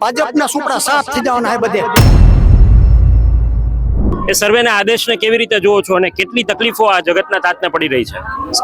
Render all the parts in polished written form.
ભાજપના સુપડા સાફ થઈ જવાના હે બધે। એ સર્વેના આદેશને કેવી રીતે જોવો છો અને કેટલી તકલીફો આ જગતના તાતને પડી રહી છે?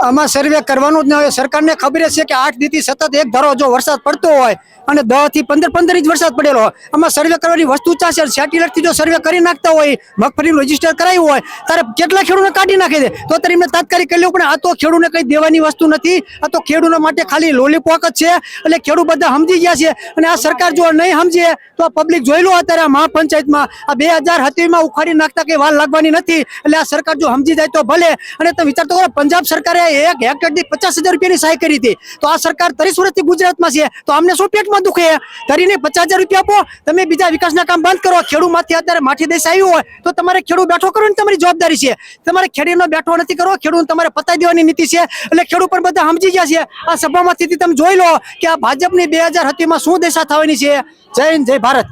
આમાં સર્વે કરવાનું જ ન હોય। સરકારને ખબર છે કે 8 દીથી સતત એક ધારો જો વરસાદ પડતો હોય અને 10 થી 15 ઇંચ વરસાદ પડેલો હોય, આમાં સર્વે કરવાની વસ્તુ ચાશે। સેટેલાઇટથી જો સર્વે કરી નાખતા હોય, મગફળીનું રજીસ્ટર કરાવ્યું હોય, ત્યારે કેટલા ખેડૂતને કાઢી નાખે છે। તો ત્યારે એમને તાત્કાલિક કરી લેવું, પણ આ તો ખેડૂતને કંઈ દેવાની વસ્તુ નથી। આ તો ખેડૂતો માટે ખાલી લોલીપોક જ છે। એટલે ખેડૂત બધા સમજી ગયા છે અને આ સરકાર જો નહીં સમજે તો આ પબ્લિક જોઈ લો। અત્યારે આ મહાપંચાયતમાં આ 2027માં ઉખાડી નાખતા વાર લાગવાની નથી। એટલે આ સરકાર જો સમજી જાય તો ભલે। અને તમે વિચાર તો કરો, પંજાબ સરકારે 1 હેક્ટર દીઠ 50,000 રૂપિયાની સહાય કરી હતી, તો આ સરકાર 30 વર્ષથી ગુજરાતમાં છે, તો આમને શું પેટમાં દુખે? કરીને 50,000 રૂપિયા આપો, તમે બીજા વિકાસના કામ બંધ કરો। ખેડૂતમાંથી અત્યારે માઠી દેશ આવ્યું હોય તો તમારે ખેડૂત બેઠો કરવાની તમારી જવાબદારી છે। તમારે ખેડૂતનો બેઠો નથી કરવો, ખેડૂત તમારે પતાવી દેવાની નીતિ છે। એટલે ખેડૂત પણ બધા સમજી ગયા છે। આ સભામાંથી તમે જોઈ લો કે આ ભાજપની 2027માં શું દશા થવાની છે। જય હિન્દ, જય ભારત।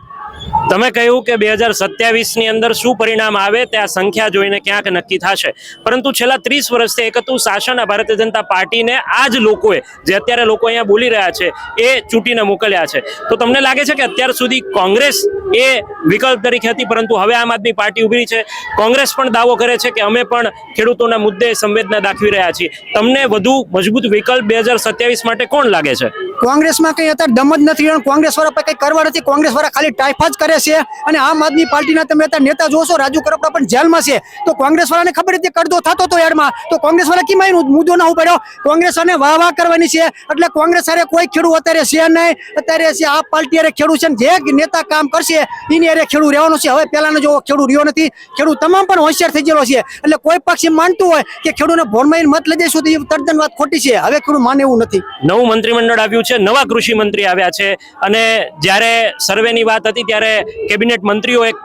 તમે કહ્યું કે 2027ની અંદર શું પરિણામ આવે તે આ સંખ્યા જોઈને ક્યાંક નક્કી થશે, પરંતુ છેલ્લા 30 વર્ષથી એકતું શાસન ભારતીય જનતા પાર્ટીને આ જ લોકોએ, જે અત્યારે લોકો અહીંયા બોલી રહ્યા છે, એ ચૂંટીને મોકલ્યા છે। તો તમને લાગે છે કે અત્યાર સુધી કોંગ્રેસ એ વિકલ્પ તરીકે હતી, પરંતુ હવે આમ આદમી પાર્ટી ઉભરી છે। કોંગ્રેસ પણ દાવો કરે છે કે અમે પણ ખેડૂતોના મુદ્દે સંવેદના દાખવી રહ્યા છીએ। તમને વધુ મજબૂત વિકલ્પ 2027 માટે કોણ લાગે છે? કોંગ્રેસમાં કંઈ અત્યારે દમ જ નથી, કોંગ્રેસ વાળા કંઈ કરવા નથી। કોંગ્રેસ વાળા ખાલી ટાઈફા જ કરે છે। અને આમ આદમી પાર્ટીના તમે અત્યારે નેતા જોશો, રાજુ કરપડા પણ જેલમાં છે, તો કોંગ્રેસ વાળાને ખબર હતી કરદો થતો હતો એડમાં, તો કોંગ્રેસ વાળા કેમ મુદ્દો ના ઉપાડ્યો? કોંગ્રેસ વાળાને વાહ કરવાની છે। એટલે કોંગ્રેસ હારે કોઈ ખેડૂત અત્યારે છે નહીં। અત્યારે છે આ પાર્ટી હારે ખેડૂત છે, જે નેતા કામ કરશે એની હારે ખેડૂત રહેવાનું છે। હવે પહેલાનો જો ખેડૂત રહ્યો નથી, ખેડૂત તમામ પણ હોશિયાર થઈ ગયેલો છે। એટલે કોઈ પક્ષ એમ માનતું હોય કે ખેડૂતને ભોરમાં મત લઈ જઈશું તો એ તદ્દન વાત ખોટી છે। હવે ખેડૂત માને એવું નથી। નવું મંત્રીમંડળ આવ્યું છે, નવા કૃષિ મંત્રી આવ્યા છે, અને જ્યારે સર્વેની વાત હતી ત્યારે કેબિનેટ મંત્રીઓ એક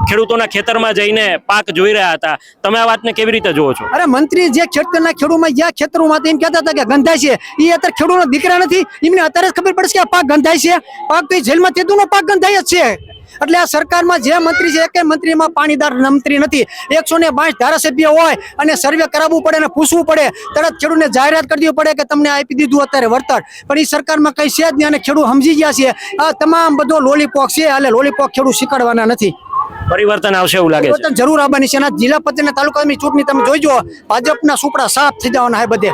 ખેડૂતોના ખેતરમાં જઈને પાક જોઈ રહ્યા હતા। તમે આ વાતને કેવી રીતે જોવો છો? અરે મંત્રી જે ખેતરના ખેડૂતમાં જ્યાં ખેતરોમાં એમ કહેતા હતા કે ગંધાય છે, એ અત્યારે ખેડૂતનો દીકરા નથી, એમને અત્યારે જ ખબર પડશે કે આ પાક ગંધાય છે। પાક તો જેલમાં તેદુનો પાક ગંધાય જ છે। એટલે આ સરકારમાં જે મંત્રી છે, એક મંત્રીમાં પાણીદાર મંત્રી નથી। 122 ધારાસભ્ય હોય અને સર્વે કરાવવું પડે અને પૂછવું પડે, તરત ખેડૂતને જાહેરાત કરી દેવી પડે કે તમને આપી દીધું અત્યારે વળતર, પણ એ સરકારમાં કઈ છે જ નહીં અને ખેડૂત સમજી ગયા છે। આ તમામ બધો લોલીપોક છે, એટલે લોલીપોક ખેડૂત શીખવાડવાના નથી। પરિવર્તન આવશે એવું લાગે છે? જરૂર આવવાની છે। જિલ્લા પંચાયતના તાલુકાની ચૂંટણી તમે જોઈજો, ભાજપના સુપડા સાફ થઈ જવાના હે બધે।